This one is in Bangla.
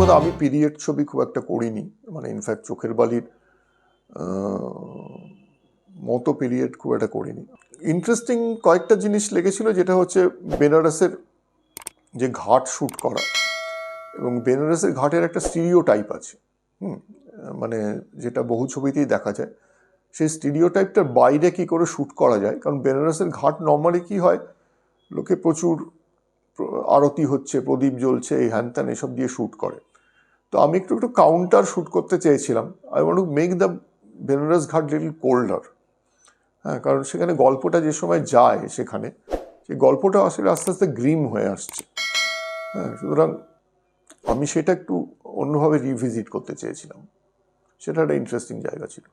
প্রথমত আমি পিরিয়ড ছবি খুব একটা করিনি, মানে ইনফ্যাক্ট চোখের বালির মতো পিরিয়ড খুব একটা করিনি। ইন্টারেস্টিং কয়েকটা জিনিস লেগেছিল, যেটা হচ্ছে বেনারসের যে ঘাট শ্যুট করা, এবং বেনারসের ঘাটের একটা স্টিরিও টাইপ আছে, মানে যেটা বহু ছবিতেই দেখা যায়। সেই স্টিরিও টাইপটার বাইরে কি করে শ্যুট করা যায়, কারণ বেনারসের ঘাট নর্মালি কি হয়, লোকে প্রচুর আরতি হচ্ছে, প্রদীপ জ্বলছে, এই হ্যান ত্যান এসব দিয়ে শ্যুট করে। তো আমি একটু কাউন্টার শ্যুট করতে চেয়েছিলাম। I want to make the Benaras ghat little colder. হ্যাঁ, কারণ সেখানে গল্পটা যে সময় যায় সেখানে, সেই গল্পটা আসলে আস্তে আস্তে গ্রিম হয়ে আসছে। হ্যাঁ, সুতরাং আমি সেটা একটু অন্যভাবে রিভিজিট করতে চেয়েছিলাম। সেটা একটা ইন্টারেস্টিং জায়গা ছিল।